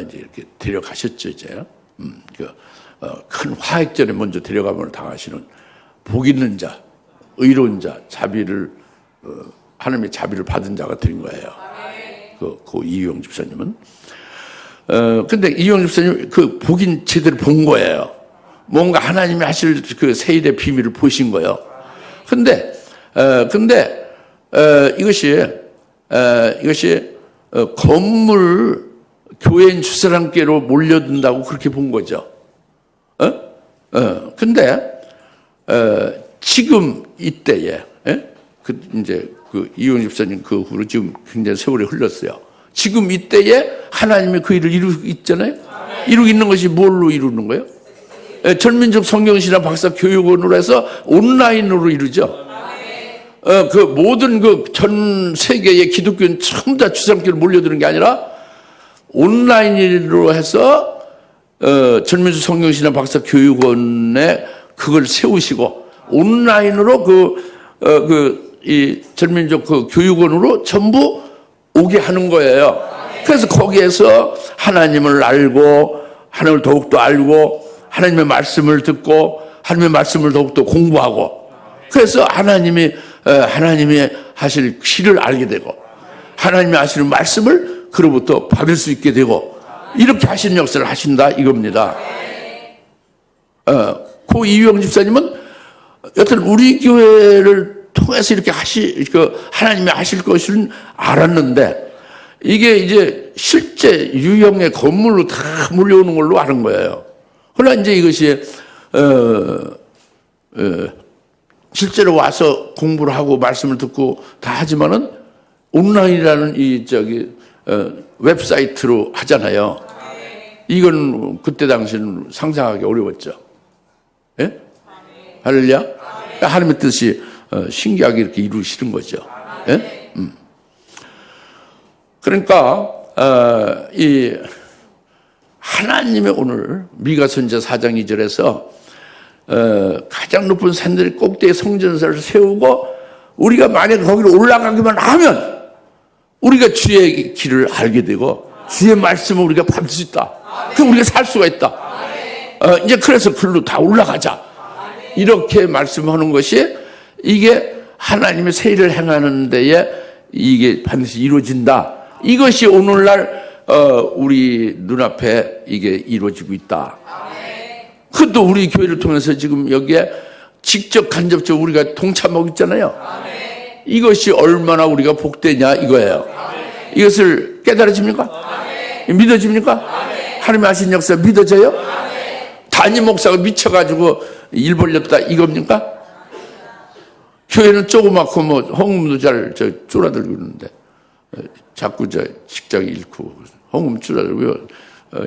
이제 이렇게 데려가셨죠, 이제. 큰 화액전에 먼저 데려가면 당하시는 복 있는 자, 의로운 자, 자비를 하나님의 자비를 받은 자가 된 거예요. 그 이유영 집사님은. 근데 이유영 집사님 그 복인 제대로 본 거예요. 뭔가 하나님이 하실 그 세일의 비밀을 보신 거예요. 근데 이것이 건물 교회인 주사람께로 몰려든다고 그렇게 본 거죠. 근데 지금 이때에 이제 그 이용 집사님 그 후로 지금 굉장히 세월이 흘렀어요. 지금 이때에 하나님이 그 일을 이루고 있잖아요. 이루고 있는 것이 뭘로 이루는 거예요? 전민족 성경신학 박사 교육원으로 해서 온라인으로 이루죠. 그 모든 그 전 세계의 기독교인 전부 다 주사람께로 몰려드는 게 아니라 온라인으로 해서 전민족 성경신학 박사 교육원에 그걸 세우시고 온라인으로 이 전민족 그 교육원으로 전부 오게 하는 거예요. 그래서 거기에서 하나님을 알고 하나님을 더욱더 알고 하나님의 말씀을 듣고 하나님의 말씀을 더욱더 공부하고 그래서 하나님이 하실 길을 알게 되고 하나님이 하시는 말씀을 그로부터 받을 수 있게 되고 이렇게 하시는 역사를 하신다 이겁니다. 고 이유영 집사님은 여튼 우리 교회를 통해서 이렇게 하나님이 하실 것을 알았는데 이게 이제 실제 유형의 건물로 다 몰려오는 걸로 아는 거예요. 그러나 이제 이것이 실제로 와서 공부를 하고 말씀을 듣고 다 하지만은 온라인이라는 웹사이트로 하잖아요. 이건 그때 당시는 상상하기 어려웠죠. 예? 할렐루야? 하나님의 뜻이 신기하게 이렇게 이루시는 거죠. 예? 그러니까 이 하나님의 오늘 미가 선지자 4장 2절에서 가장 높은 산들의 꼭대기에 성전사를 세우고 우리가 만약에 거기로 올라가기만 하면 우리가 주의 길을 알게 되고 주의 말씀을 우리가 받을 수 있다. 그럼 우리가 살 수가 있다. 이제 그래서 글로 다 올라가자. 이렇게 말씀하는 것이 이게 하나님의 세일을 행하는 데에 이게 반드시 이루어진다. 이것이 오늘날 우리 눈앞에 이게 이루어지고 있다. 그것도 우리 교회를 통해서 지금 여기에 직접 간접적으로 우리가 동참하고 있잖아요. 이것이 얼마나 우리가 복되냐 이거예요. 이것을 깨달아집니까? 믿어집니까? 하나님이 하신 역사 믿어져요? 단임 목사가 미쳐가지고 일 벌렸다 이겁니까? 교회는 조그맣고 뭐 헌금도 잘 줄어들고 있는데 자꾸 직장 잃고 헌금 줄어들고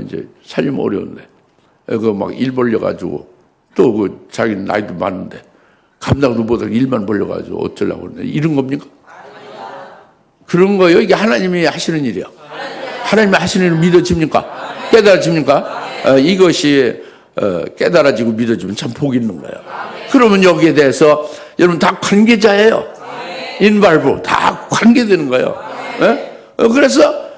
이제 살림 어려운데 그거 막 일 벌려가지고 또 그 자기 나이도 많은데 감당도 못하고 일만 벌려가지고 어쩌려고 그러는데 이런 겁니까? 그런 거예요. 이게 하나님이 하시는 일이요. 하나님이 하시는 일을 믿어집니까? 깨달아집니까? 이것이 깨달아지고 믿어지면 참 복이 있는 거예요. 그러면 여기에 대해서 여러분 다 관계자예요. 인발부 다 관계되는 거예요. 그래서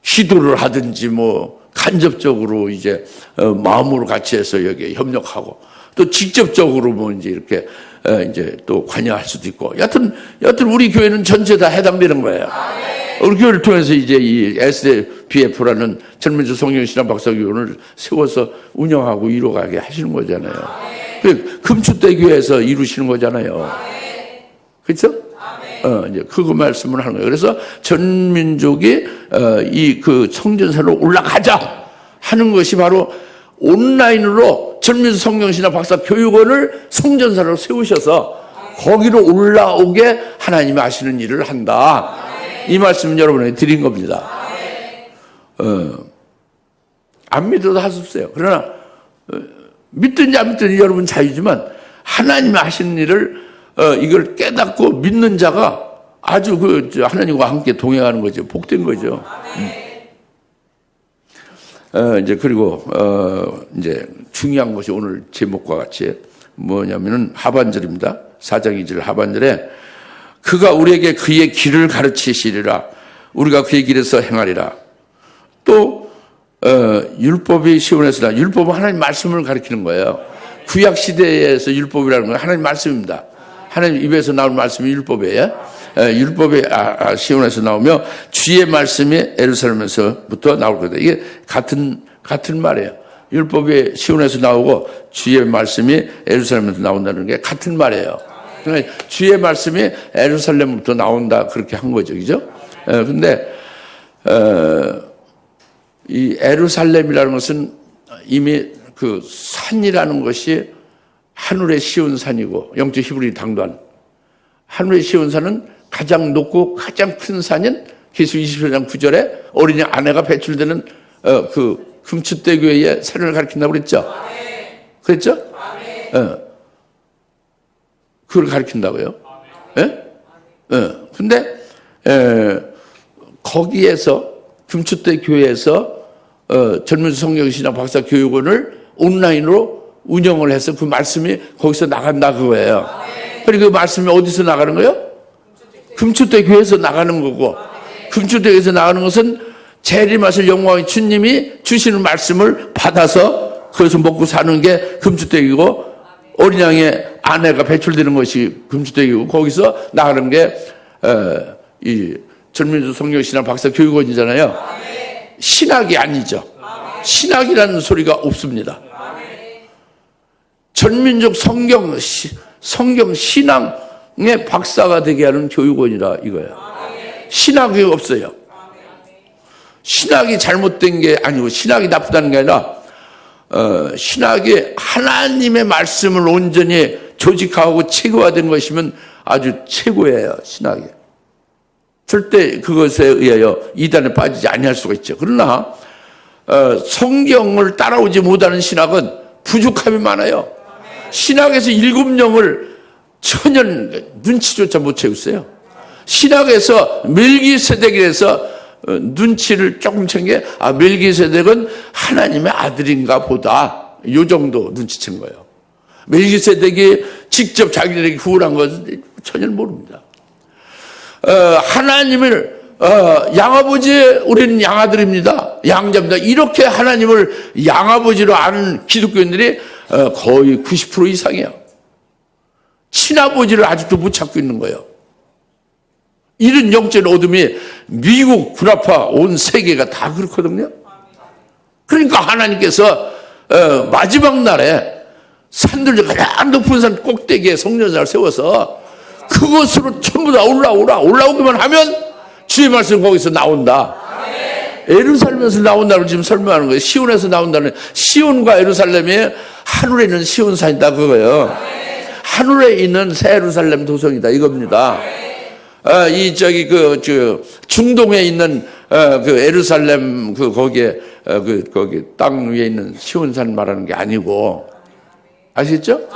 기도를 하든지 뭐 간접적으로 이제 마음으로 같이 해서 여기에 협력하고 또 직접적으로 뭐 이제 이렇게 이제 또 관여할 수도 있고 여하튼 우리 교회는 전체 다 해당되는 거예요. 우리 교회를 통해서 이제 이 SBF라는 전민족 성경신학 박사교원을 세워서 운영하고 이루어가게 하시는 거잖아요. 금추대 교회에서 이루시는 거잖아요. 그렇죠? 이제 그거 말씀을 하는 거예요. 그래서 전민족이 이 그 성전사로 올라가자 하는 것이 바로 온라인으로 전민족 성경신학 박사 교육원을 성전사로 세우셔서 거기로 올라오게 하나님이 하시는 일을 한다. 이 말씀은 여러분에게 드린 겁니다. 안 믿어도 할 수 없어요. 그러나 믿든지 안 믿든지 여러분 자유지만 하나님이 하시는 일을 이걸 깨닫고 믿는 자가 아주 하나님과 함께 동행하는 거죠. 복된 거죠. 이제 그리고 이제 중요한 것이 오늘 제목과 같이 뭐냐면은 하반절입니다. 4장 2절 하반절에 그가 우리에게 그의 길을 가르치시리라. 우리가 그의 길에서 행하리라. 또 율법이 시온에서나 율법은 하나님 말씀을 가르치는 거예요. 구약 시대에서 율법이라는 건 하나님 말씀입니다. 하나님 입에서 나올 말씀이 율법이에요. 율법이 시온에서 나오며 주의 말씀이 예루살렘에서부터 나올 거다. 이게 같은 말이에요. 율법이 시온에서 나오고 주의 말씀이 예루살렘에서 나온다는 게 같은 말이에요. 그러니까 주의 말씀이 예루살렘부터 나온다 그렇게 한 거죠, 그죠? 근데 이 예루살렘이라는 것은 이미 그 산이라는 것이 하늘의 시온산이고 영적 히브리 당도한 하늘의 시온산은 가장 높고 가장 큰 산인 계수 24장 9절에 어린이 아내가 배출되는 그 금추대 교회의 산을 가리킨다고 그랬죠? 그랬죠? 그걸 가리킨다고요? 예? 근데 거기에서 금추대 교회에서 전문수 성경신학 박사 교육원을 온라인으로 운영을 해서 그 말씀이 거기서 나간다 그거예요. 그리고 그 말씀이 어디서 나가는 거예요? 금추대 교회에서 나가는 거고, 금추대 교회에서 나가는 것은 재림하실 영광의 주님이 주시는 말씀을 받아서 거기서 먹고 사는 게 금추대기고, 어린 양의 아내가 배출되는 것이 금추대기고, 거기서 나가는 게 이 전민주 성경신학 박사 교육원이잖아요. 신학이 아니죠. 신학이라는 소리가 없습니다. 전민족 성경 신앙의 박사가 되게 하는 교육원이라 이거예요. 신학이 없어요. 신학이 잘못된 게 아니고 신학이 나쁘다는 게 아니라 신학이 하나님의 말씀을 온전히 조직하고 체계화된 것이면 아주 최고예요. 신학이. 절대 그것에 의하여 이단에 빠지지 아니할 수가 있죠. 그러나 성경을 따라오지 못하는 신학은 부족함이 많아요. 신학에서 7영을 전혀 눈치조차 못 채웠어요. 신학에서 멜기세덱에서 눈치를 조금 챈 게 멜기세덱은 하나님의 아들인가 보다, 요 정도 눈치챈 거예요. 멜기세덱이 직접 자기들에게 구원한 것은 전혀 모릅니다. 하나님을 양아버지, 우리는 양아들입니다, 양자입니다, 이렇게 하나님을 양아버지로 아는 기독교인들이 거의 90% 이상이에요. 친아버지를 아직도 못 찾고 있는 거예요. 이런 영적 어둠이 미국, 구라파, 온 세계가 다 그렇거든요. 그러니까 하나님께서 마지막 날에 산들 가장 높은 산 꼭대기에 성전을 세워서 그것으로 전부 다 올라오기만 하면 주의 말씀 거기서 나온다. 예루살렘에서 나온다고 지금 설명하는 거예요. 시온에서 나온다는, 시온과 예루살렘이 하늘에 있는 시온산이다 그거예요. 하늘에 있는 새 예루살렘 도성이다 이겁니다. 중동에 있는 그 예루살렘 거기에 거기 땅 위에 있는 시온산 말하는 게 아니고, 아시겠죠?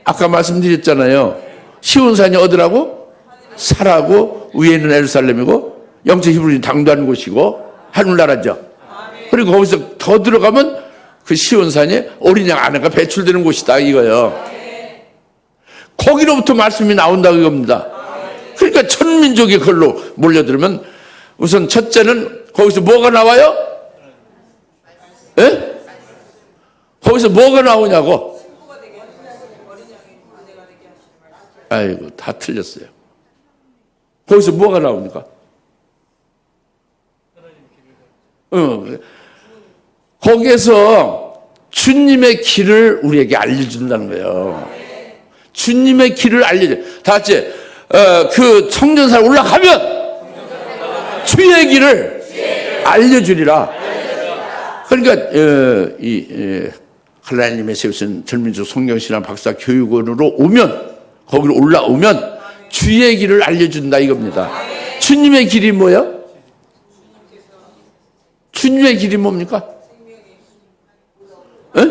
아까 말씀드렸잖아요. 시온산이 어디라고? 사라고, 위에 있는 예루살렘이고, 영적 히브리 당도한 곳이고, 하늘나라죠. 그리고 거기서 더 들어가면 그 시온산이 어린 양 아내가 배출되는 곳이다 이거예요. 거기로부터 말씀이 나온다 이겁니다. 그러니까 천민족이 그걸로 몰려들면 우선 첫째는 거기서 뭐가 나와요? 예? 거기서 뭐가 나오냐고. 아이고, 다 틀렸어요. 거기서 뭐가 나옵니까? 거기에서 주님의 길을 우리에게 알려준다는 거예요. 주님의 길을 알려줘. 다 같이 그 성전사에 올라가면 주의 길을 알려주리라. 그러니까 하나님의 세우신 전민족 성경신학 박사 교육원으로 오면, 거기로 올라오면 주의 길을 알려준다 이겁니다. 주님의 길이 뭐예요? 주님의 길이 뭡니까? 에?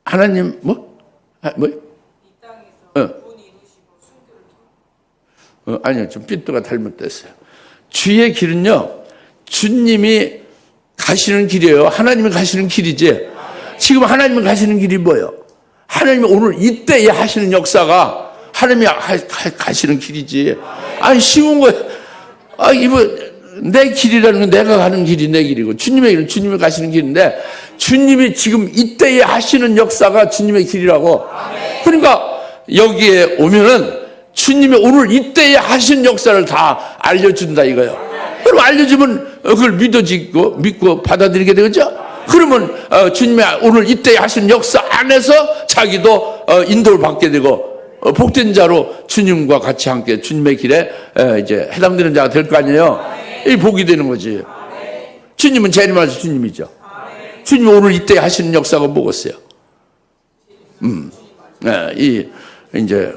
하나님 뭐? 아니요, 좀 삐뚤가 잘못됐어요. 주의 길은요, 주님이 가시는 길이에요. 하나님이 가시는 길이지. 지금 하나님이 가시는 길이 뭐예요? 하나님이 오늘 이때에 하시는 역사가 하나님이 가시는 길이지. 아니, 쉬운 거예요. 내 길이라는 건 내가 가는 길이 내 길이고, 주님의 길은 주님이 가시는 길인데, 주님이 지금 이때에 하시는 역사가 주님의 길이라고. 그러니까 여기에 오면은 주님이 오늘 이때에 하신 역사를 다 알려준다 이거예요. 그럼 알려주면 그걸 믿고 받아들이게 되겠죠? 그러면 주님이 오늘 이때 하신 역사 안에서 자기도 인도를 받게 되고 복된 자로 주님과 같이 함께 주님의 길에 이제 해당되는 자가 될 거 아니에요? 이 복이 되는 거지. 주님은 재림하신 주님이죠. 주님이 오늘 이때 하시는 역사가 뭐겠어요? 이제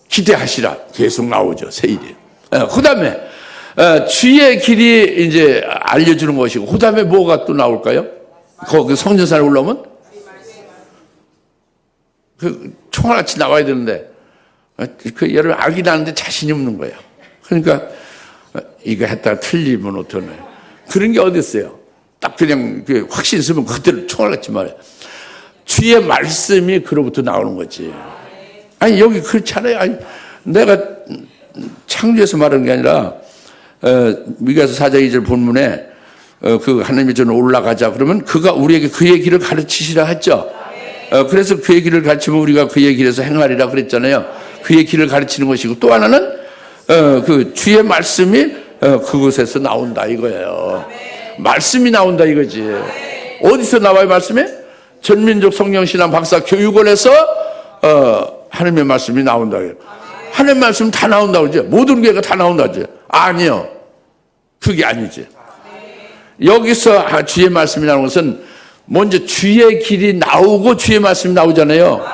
기대하시라 계속 나오죠. 새 일이. 그 다음에 주의 길이 이제 알려주는 것이고, 그 다음에 뭐가 또 나올까요? 거기 성전산에 올라오면 그 총알같이 나와야 되는데 그 여러분 알긴 아는데 자신이 없는 거예요. 그러니까 이거 했다가 틀리면 어떡해. 그런 게 어디 있어요? 딱 그냥 확신 있으면 그대로 총알같이 말해. 주의 말씀이 그로부터 나오는 거지. 아니 여기 그렇잖아요. 아니, 내가 창조해서 말하는 게 아니라 미가서 4장 2절 본문에 그 하나님의 전에 올라가자 그러면 그가 우리에게 그의 길을 가르치시라 했죠. 그래서 그의 길을 가르치면 우리가 그의 길에서 행하리라 그랬잖아요. 그의 길을 가르치는 것이고, 또 하나는 그 주의 말씀이 그곳에서 나온다 이거예요. 말씀이 나온다 이거지. 어디서 나와요 말씀이? 전민족 성령신앙 박사 교육원에서 하나님의 말씀이 나온다. 하나님의 말씀 다 나온다고 그러죠. 모든 교회가 다 나온다고 그러죠. 아니요. 그게 아니지. 여기서 주의 말씀이 나오는 것은 먼저 주의 길이 나오고 주의 말씀이 나오잖아요.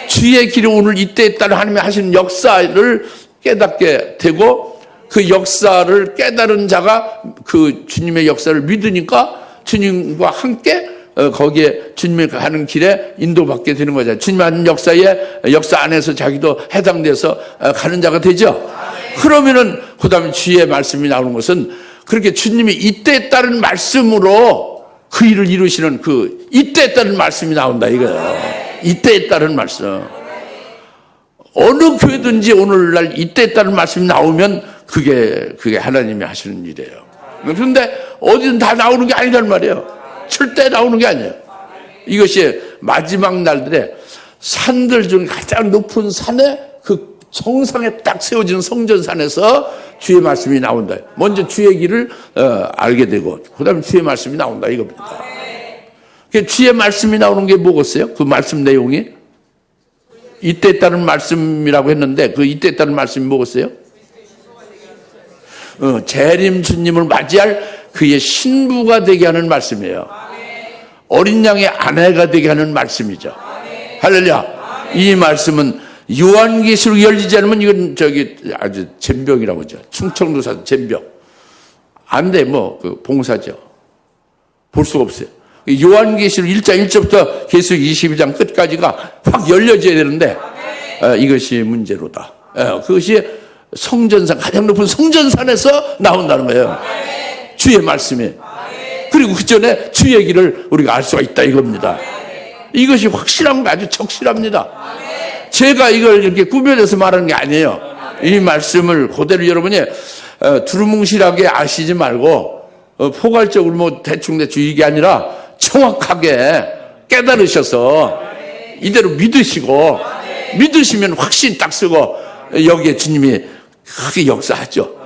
주의 길이 오늘 이때에 따라 하나님이 하시는 역사를 깨닫게 되고, 그 역사를 깨달은 자가 그 주님의 역사를 믿으니까 주님과 함께 거기에 주님이 가는 길에 인도받게 되는 거죠. 주님 하는 역사 안에서 자기도 해당돼서 가는 자가 되죠. 그러면은 그 다음에 주의 말씀이 나오는 것은 그렇게 주님이 이때에 따른 말씀으로 그 일을 이루시는 그 이때에 따른 말씀이 나온다 이거예요. 이때에 따른 말씀. 어느 교회든지 오늘날 이때에 따른 말씀이 나오면 그게 하나님이 하시는 일이에요. 그런데 어디든 다 나오는 게 아니란 말이에요. 절대 나오는 게 아니에요. 이것이 마지막 날들에 산들 중 가장 높은 산에 그 정상에 딱 세워진 성전산에서 주의 말씀이 나온다. 먼저 주의 길을 알게 되고 그 다음에 주의 말씀이 나온다 이겁니다. 주의 말씀이 나오는 게 뭐겠어요? 그 말씀 내용이 이때에 따른 말씀이라고 했는데 그 이때에 따른 말씀이 뭐겠어요? 재림 주님을 맞이할 그의 신부가 되게 하는 말씀이에요. 어린 양의 아내가 되게 하는 말씀이죠. 할렐루야. 이 말씀은 요한계시록 열리지 않으면 이건 아주 잼병이라고 하죠. 충청도사 잼병. 안 돼, 그 봉사죠. 볼 수가 없어요. 요한계시록 1장 1절부터 계속 22장 끝까지가 확 열려져야 되는데 이것이 문제로다. 그것이 성전산, 가장 높은 성전산에서 나온다는 거예요. 주의 말씀이. 그리고 그 전에 주의 길을 우리가 알 수가 있다 이겁니다. 이것이 확실한 거 아주 적실합니다. 제가 이걸 이렇게 꾸며내서 말하는 게 아니에요. 이 말씀을 그대로 여러분이 두루뭉실하게 아시지 말고 포괄적으로 대충 이게 아니라 정확하게 깨달으셔서 이대로 믿으시고 믿으시면 확신 딱 쓰고 여기에 주님이 크게 역사하죠.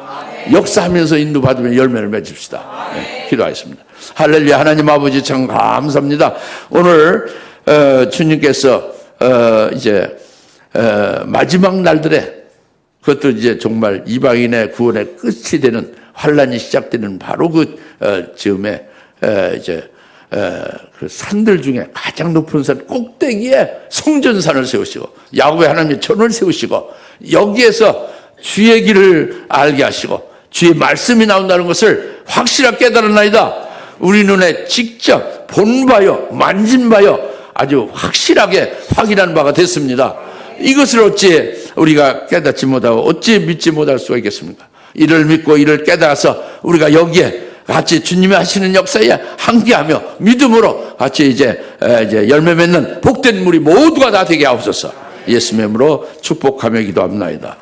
역사하면서 인도받으면 열매를 맺읍시다. 네, 기도하겠습니다. 할렐루야. 하나님 아버지 참 감사합니다. 오늘 주님께서 이제 마지막 날들에 그것도 이제 정말 이방인의 구원의 끝이 되는 환란이 시작되는 바로 그 즈음에 이제 그 산들 중에 가장 높은 산 꼭대기에 성전산을 세우시고 야훼 하나님의 전을 세우시고 여기에서 주의 길을 알게 하시고 주의 말씀이 나온다는 것을 확실하게 깨달았나이다. 우리 눈에 직접 본 바요 만진 바요 아주 확실하게 확인한 바가 됐습니다. 이것을 어찌 우리가 깨닫지 못하고 어찌 믿지 못할 수가 있겠습니까? 이를 믿고 이를 깨달아서 우리가 여기에 같이 주님이 하시는 역사에 함께하며 믿음으로 같이 이제 열매 맺는 복된 무리 모두가 다 되게 하옵소서. 예수의 이름으로 축복하며 기도합나이다.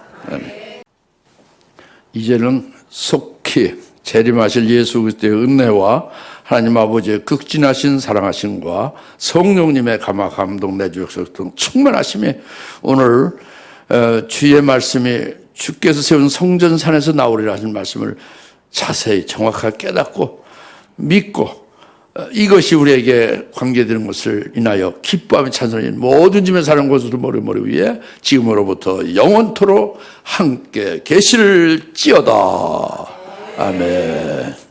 이제는 속히 재림하실 예수 그리스도의 은혜와 하나님 아버지의 극진하신 사랑하심과 성령님의 감화 감동 내주역사 등 충만하심이 오늘 주의 말씀이 주께서 세운 성전산에서 나오리라 하신 말씀을 자세히 정확하게 깨닫고 믿고 이것이 우리에게 관계되는 것을 인하여 기뻐하며 찬송하는 모든 짐에 사는 곳으로 머리 위에 지금으로부터 영원토록 함께 계실지어다. 아멘.